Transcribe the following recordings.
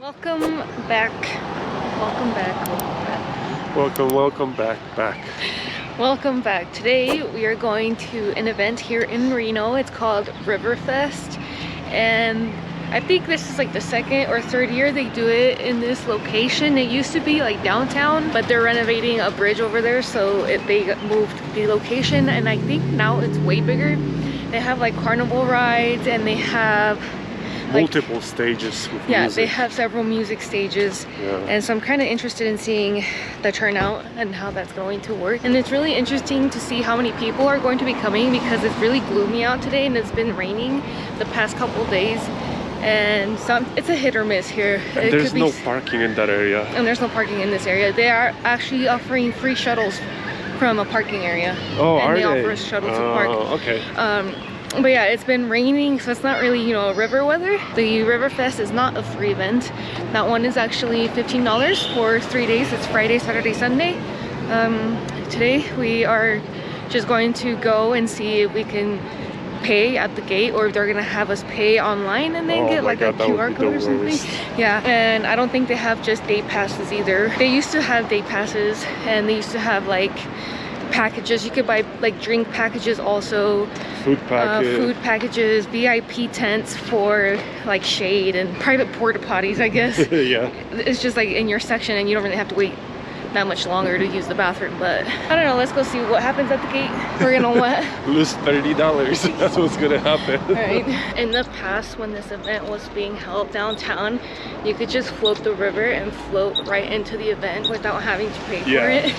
Welcome back. Welcome back. Welcome back. Welcome back. Today we are going to an event here in Reno. It's called Riverfest, and I think this is like the second or third year they do it in this location. It used to be like downtown, but they're renovating a bridge over there, so they moved the location, and I think now it's way bigger. They have like carnival rides, and they have multiple stages with music. They have several music stages, and so I'm kind of interested in seeing the turnout and how that's going to work. And it's really interesting to see how many people are going to be coming, because it's really gloomy out today and it's been raining the past couple days, and it's a hit or miss here. And there's no parking in that area, and there's no parking in this area. They are actually offering free shuttles from a parking area. Oh, and are they they? offer a shuttle to park. Okay. But yeah, it's been raining, so it's not really, you know, river weather. The Riverfest is not a free event. That one is actually $15 for 3 days. It's Friday, Saturday, Sunday. Today we are just going to go and see if we can pay at the gate, or if they're gonna have us pay online and then get like a QR code or something. Yeah, and I don't think they have just day passes either. They used to have day passes, and they used to have like packages. You could buy like drink packages, also food packages, VIP tents for like shade, and private porta potties, I guess. Yeah, it's just like in your section, and you don't really have to wait that much longer to use the bathroom. But I don't know, let's go see what happens at the gate. We're gonna what? Lose $30. That's what's gonna happen. All right. In the past, when this event was being held downtown, you could just float the river and float right into the event without having to pay for it.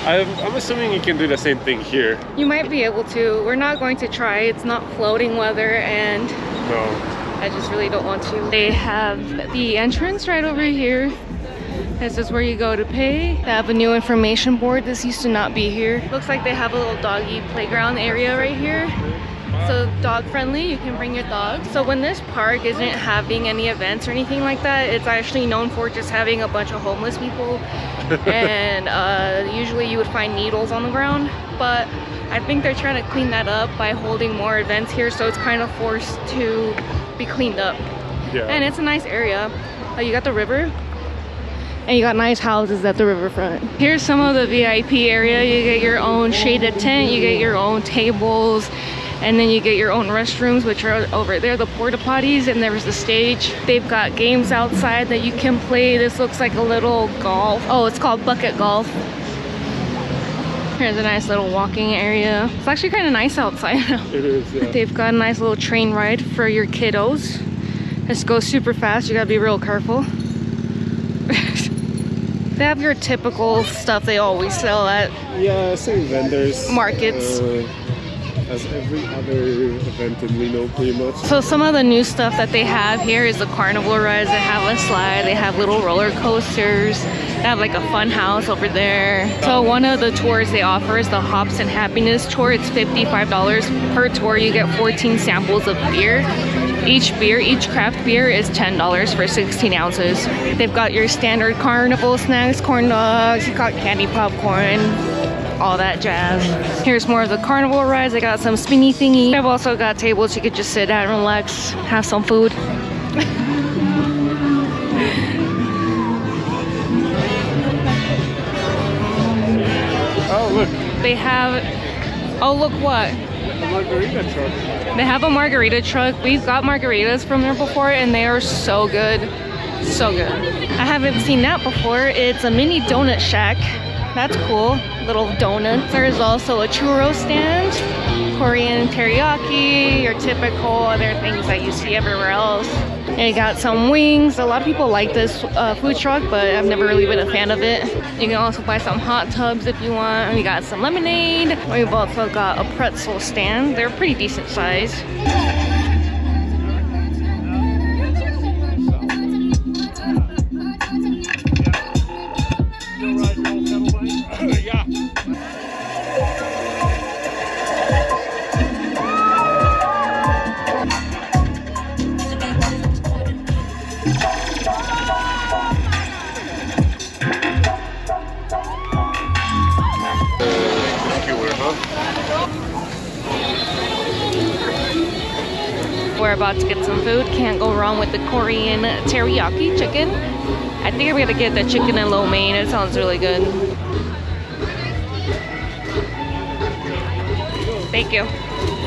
I'm assuming you can do the same thing here. You might be able to. We're not going to try. It's not floating weather, and I just really don't want to. They have the entrance right over here. This is where you go to pay. They have a new information board. This used to not be here. Looks like they have a little doggy playground area right here. So dog friendly, you can bring your dog. So when this park isn't having any events or anything like that, it's actually known for just having a bunch of homeless people. And usually you would find needles on the ground. But I think they're trying to clean that up by holding more events here, so it's kind of forced to be cleaned up. Yeah. And it's a nice area. You got the river, and you got nice houses at the riverfront. Here's some of the VIP area. You get your own shaded tent, you get your own tables, and then you get your own restrooms, which are over there, the porta potties, and there's the stage. They've got games outside that you can play. This looks like a little golf. Oh, it's called bucket golf. Here's a nice little walking area. It's actually kind of nice outside. It is, yeah. They've got a nice little train ride for your kiddos. This goes super fast. You gotta be real careful. They have your typical stuff they always sell at same vendors, markets. As every other event in Reno, pretty much. So some of the new stuff that they have here is the carnival rides. They have a slide, they have little roller coasters, they have like a fun house over there. So one of the tours they offer is the Hops and Happiness tour. It's $55 per tour. You get 14 samples of beer. Each craft beer is $10 for 16 ounces. They've got your standard carnival snacks, corn dogs, you got candy popcorn, all that jazz. Here's more of the carnival rides. I got some spinny thingy. I've also got tables you could just sit at and relax, have some food. Oh, look. They have, oh look what? A margarita truck. They have a margarita truck. We've got margaritas from there before, and they are so good. So good. I haven't seen that before. It's a mini donut shack. That's cool. Little donuts. There's also a churro stand, Korean teriyaki, your typical other things that you see everywhere else. And you got some wings. A lot of people like this food truck, but I've never really been a fan of it. You can also buy some hot tubs if you want. We got some lemonade. We've also got a pretzel stand. They're pretty decent size. We're about to get some food. Can't go wrong with the Korean teriyaki chicken. I think I'm gonna get the chicken and lo mein. It sounds really good. Thank you.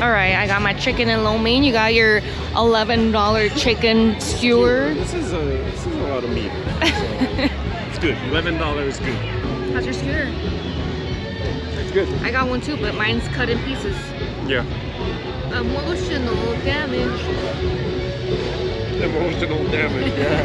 All right, I got my chicken and lo mein. You got your $11 chicken skewer. This is a lot of meat. So it's good. $11 is good. How's your skewer? It's good. I got one too, but mine's cut in pieces. Yeah. Emotional damage. Emotional damage, yeah.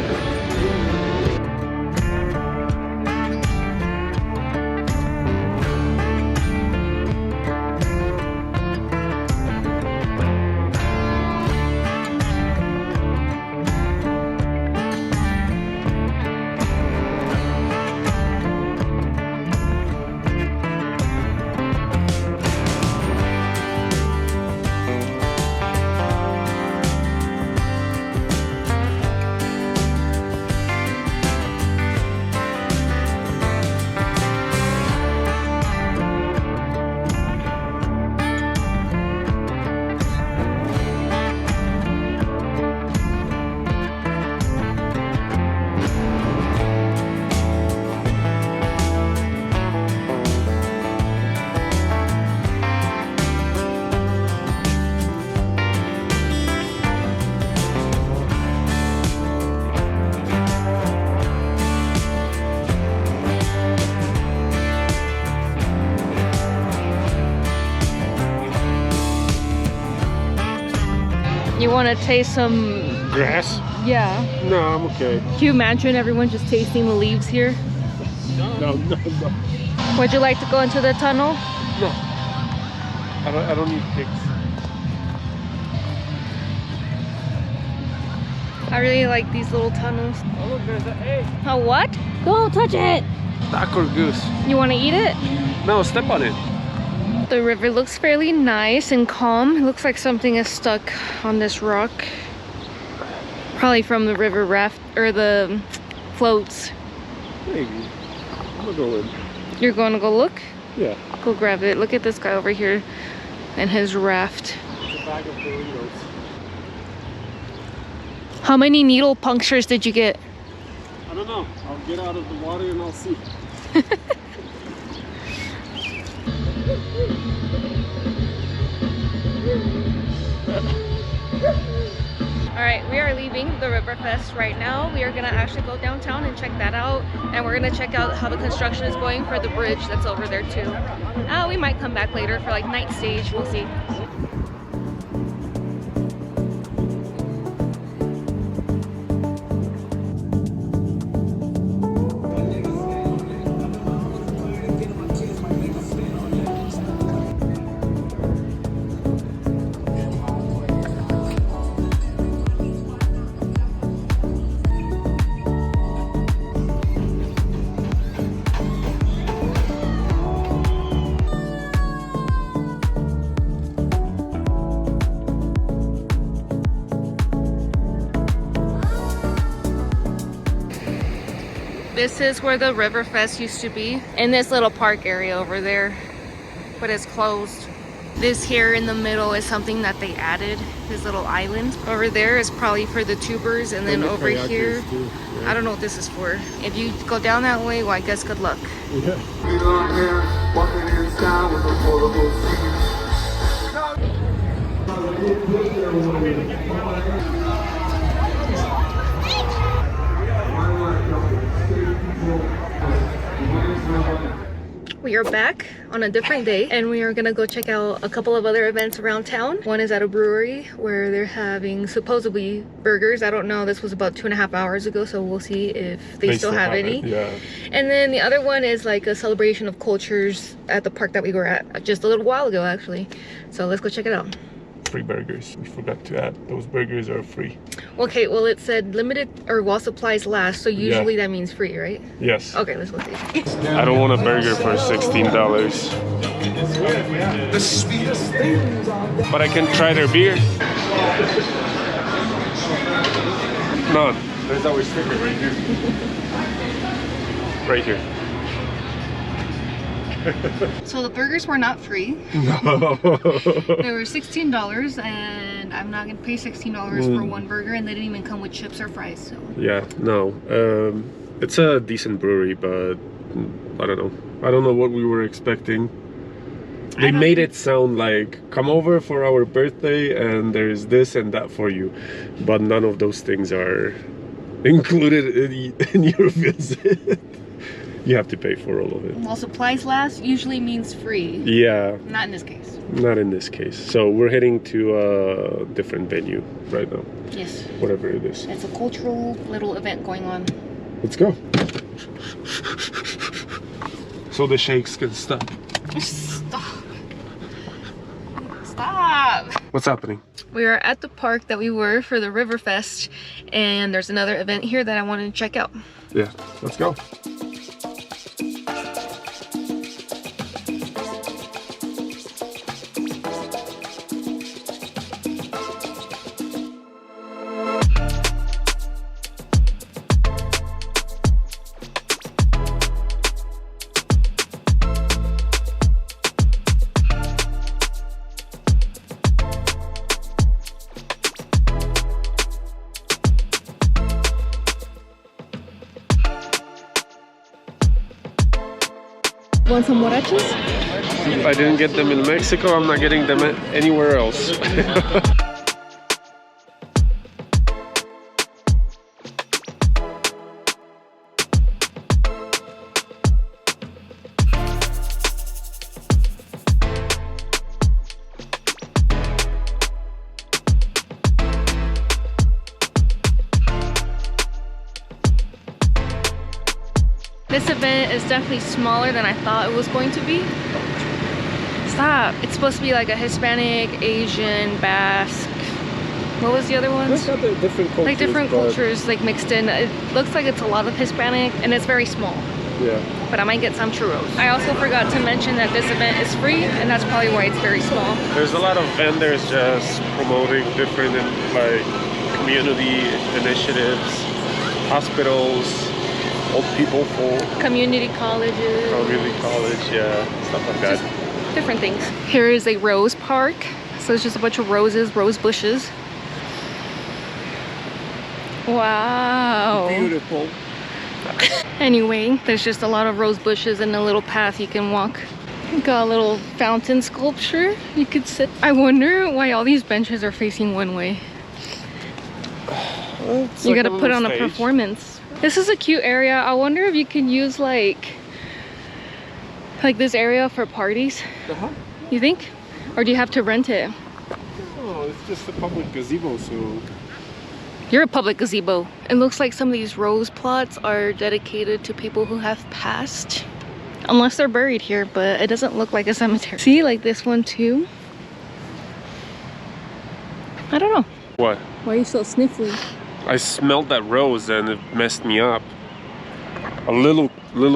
You want to taste some Grass? Yeah. No, I'm okay. Can you imagine everyone just tasting the leaves here? No. Would you like to go into the tunnel? No. I don't need picks. I really like these little tunnels. Oh look, there's an egg. Oh, what? Don't touch it! Duck or goose? You want to eat it? No, step on it. The river looks fairly nice and calm. It looks like something is stuck on this rock. Probably from the river raft or the floats. Maybe. I'm gonna go in. You're going to go look? Yeah. Go grab it. Look at this guy over here and his raft. It's a bag of burritos. How many needle punctures did you get? I don't know. I'll get out of the water and I'll see. Alright, we are leaving the Riverfest right now. We are gonna actually go downtown and check that out. And we're gonna check out how the construction is going for the bridge that's over there too. We might come back later for like night stage, we'll see. This is where the Riverfest used to be, in this little park area over there, but it's closed. This here in the middle is something that they added, this little island. Over there is probably for the tubers, and then over here, too, yeah. I don't know what this is for. If you go down that way, well, I guess good luck. Yeah. We are back on a different day and we are gonna go check out a couple of other events around town. One is at a brewery where they're having supposedly burgers. I don't know, this was about 2.5 hours ago, so we'll see if they still have any. Yeah. And then the other one is like a celebration of cultures at the park that we were at just a little while ago actually. So let's go check it out. Free burgers. We forgot to add. Those burgers are free. Okay, well it said limited or while supplies last, so usually that means free, right? Yes. Okay, let's go see. I don't want a burger for $16. But I can try their beer. No, there's our sticker right here. Right here. So the burgers were not free. No. They were $16, and I'm not gonna pay $16 for one burger, and they didn't even come with chips or fries. So yeah, no. It's a decent brewery, but I don't know. I don't know what we were expecting. They made it sound like, come over for our birthday and there's this and that for you, but none of those things are included in your visit. You have to pay for all of it. Well, supplies last usually means free. Yeah. Not in this case. Not in this case. So we're heading to a different venue right now. Yes. Whatever it is. It's a cultural little event going on. Let's go. So the shakes can stop. Stop. Stop. What's happening? We are at the park that we were for the Riverfest, and there's another event here that I wanted to check out. Yeah, let's go. Want some huaraches? If I didn't get them in Mexico, I'm not getting them anywhere else. This event is definitely smaller than I thought it was going to be. Stop. It's supposed to be like a Hispanic, Asian, Basque. What was the other ones? Different cultures, like different cultures like mixed in. It looks like it's a lot of Hispanic and it's very small. Yeah. But I might get some churros. I also forgot to mention that this event is free, and that's probably why it's very small. There's a lot of vendors just promoting different like community initiatives, hospitals, old people for community colleges. Community college, yeah, stuff like that. Just different things. Here is a rose park. So it's just a bunch of roses, rose bushes. Wow. Beautiful. Anyway, there's just a lot of rose bushes and a little path you can walk. Got a little fountain sculpture you could sit. I wonder why all these benches are facing one way. You gotta put on a performance. This is a cute area. I wonder if you can use like this area for parties. You think? Or do you have to rent it? Oh, it's just a public gazebo, so... You're a public gazebo. It looks like some of these rose plots are dedicated to people who have passed. Unless they're buried here, but it doesn't look like a cemetery. See, like this one too. I don't know. What? Why are you so sniffly? I smelled that rose and it messed me up. A little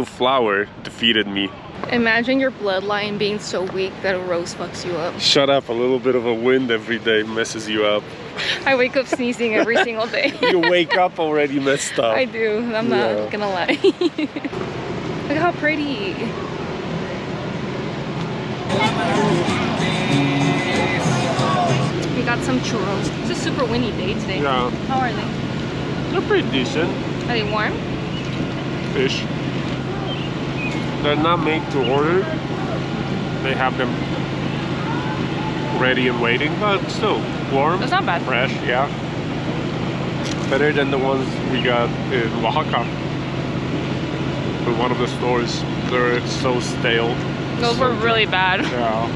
flower defeated me. Imagine your bloodline being so weak that a rose fucks you up. Shut up, a little bit of a wind every day messes you up. I wake up sneezing every single day. You wake up already messed up. I do, I'm not gonna lie. Look how pretty. We got some churros. It's a super windy day today. Yeah. How are they? They're pretty decent. Are they warm? Fish. They're not made to order. They have them ready and waiting, but still warm. That's not bad. Fresh, yeah. Better than the ones we got in Oaxaca. In one of the stores. They're so stale. Those were really bad. Yeah.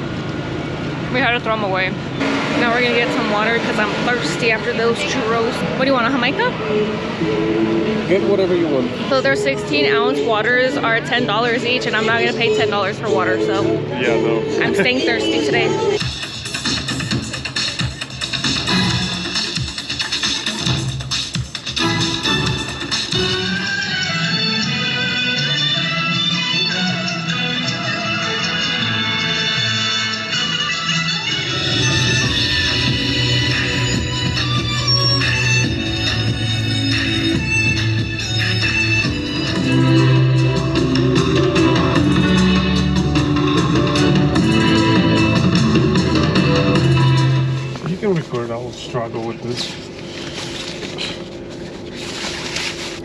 We had to throw them away. Now we're gonna get some water because I'm thirsty after those churros. What do you want, a Jamaica? Get whatever you want. So their 16-ounce waters are $10 each, and I'm not gonna pay $10 for water, so yeah, no. I'm staying thirsty today.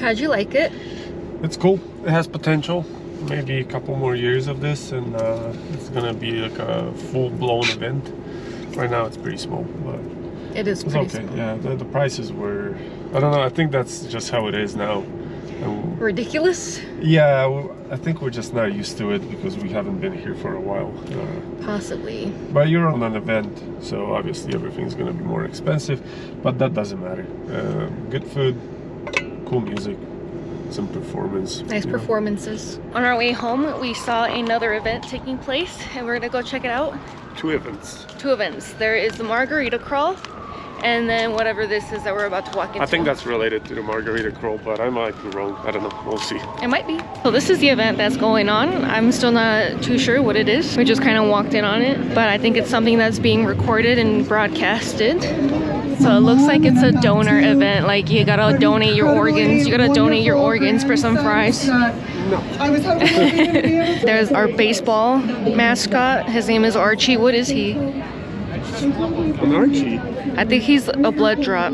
How'd you like it? It's cool. It has potential. Maybe a couple more years of this, and it's gonna be like a full-blown event. Right now, it's pretty small, but It is pretty small. Yeah, the prices were, I don't know. I think that's just how it is now. Ridiculous? Yeah, I think we're just not used to it because we haven't been here for a while. Possibly. But you're on an event, so obviously everything's gonna be more expensive, but that doesn't matter. Good food, cool music, some performance. Nice performances. On our way home, we saw another event taking place, and we're gonna go check it out. Two events. Two events. There is the margarita crawl, and then whatever this is that we're about to walk into. I think that's related to the margarita crawl, but I might be wrong. I don't know. We'll see. It might be. So this is the event that's going on. I'm still not too sure what it is. We just kind of walked in on it, but I think it's something that's being recorded and broadcasted. So it looks like it's a donor event. Like you gotta donate your organs. You gotta donate your organs for some fries. No. There's our baseball mascot. His name is Archie. What is he? An Archie? I think he's a blood drop.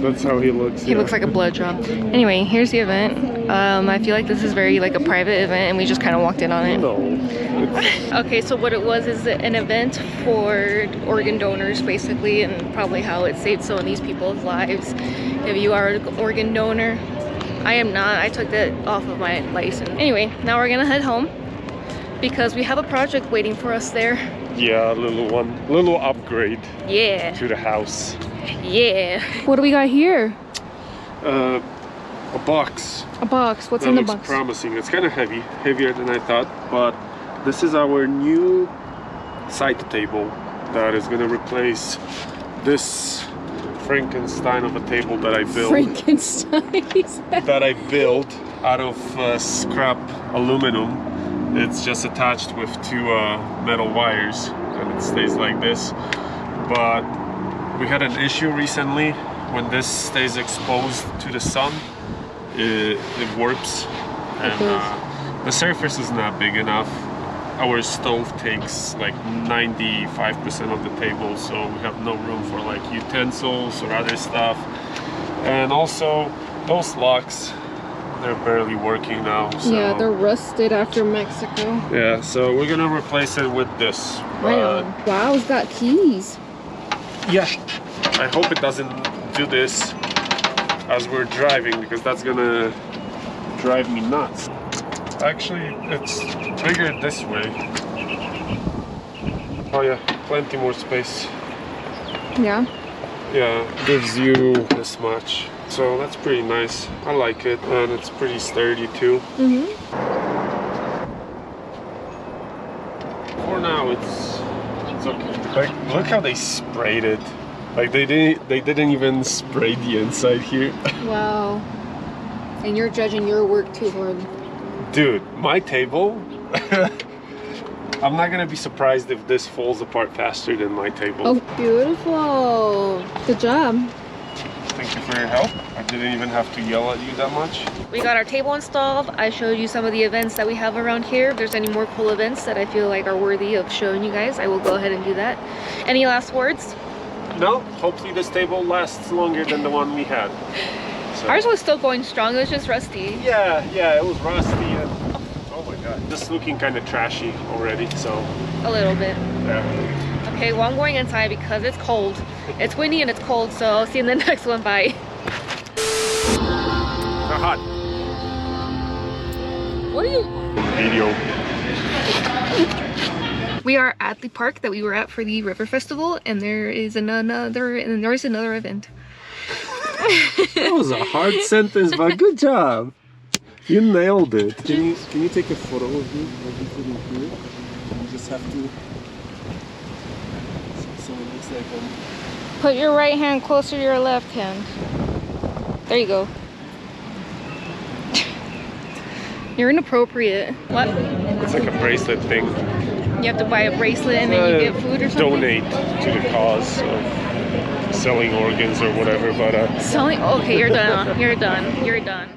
That's how he looks. He looks like a blood drop. Anyway, here's the event. I feel like this is very like a private event, and we just kind of walked in on it. No. Okay, so what it was is an event for organ donors, basically, and probably how it saved some of these people's lives. If you are an organ donor, I am not. I took that off of my license. Anyway, now we're gonna head home because we have a project waiting for us there. Yeah, a little upgrade. Yeah. To the house. Yeah. What do we got here? A box. A box. What's that in the looks box? Promising. It's kind of heavy, heavier than I thought, but this is our new side table that is gonna replace this Frankenstein of a table that I built. Frankenstein. That I built out of scrap aluminum. It's just attached with two metal wires, and it stays like this. But we had an issue recently. When this stays exposed to the sun, it warps, and the surface is not big enough. Our stove takes like 95% of the table, so we have no room for like utensils or other stuff. And also those locks, they're barely working now. So. Yeah, they're rusted after Mexico. Yeah, so we're gonna replace it with this. Right on. Wow, it's got keys. Yeah, I hope it doesn't do this as we're driving, because that's gonna drive me nuts. Actually, it's bigger this way. Oh yeah, plenty more space. Yeah? Yeah, gives you this much. So that's pretty nice. I like it, and it's pretty sturdy too. Mm-hmm. For now, it's okay. Like, look how they sprayed it. Like they didn't even spray the inside here. Wow. And you're judging your work too hard. Dude, my table. I'm not gonna be surprised if this falls apart faster than my table. Oh, beautiful. Good job. Thank you for your help. I didn't even have to yell at you that much. We got our table installed. I showed you some of the events that we have around here. If there's any more cool events that I feel like are worthy of showing you guys, I will go ahead and do that. Any last words? No, hopefully this table lasts longer than the one we had. So. Ours was still going strong, it was just rusty. Yeah, it was rusty, and oh my god, just looking kind of trashy already, so. A little bit. Yeah. Okay, well I'm going inside because it's cold. It's windy and it's cold, so I'll see you in the next one. Bye. They're hot. What are you? Video. We are at the park that we were at for the River Festival, and there is another event. That was a hard sentence, but good job. You nailed it. Can you take a photo of me? You just have to. So it looks like Put your right hand closer to your left hand. There you go. You're inappropriate. What? It's like a bracelet thing. You have to buy a bracelet and then you get food or something? Donate to the cause of selling organs or whatever, but selling? Okay, you're done. You're done. You're done.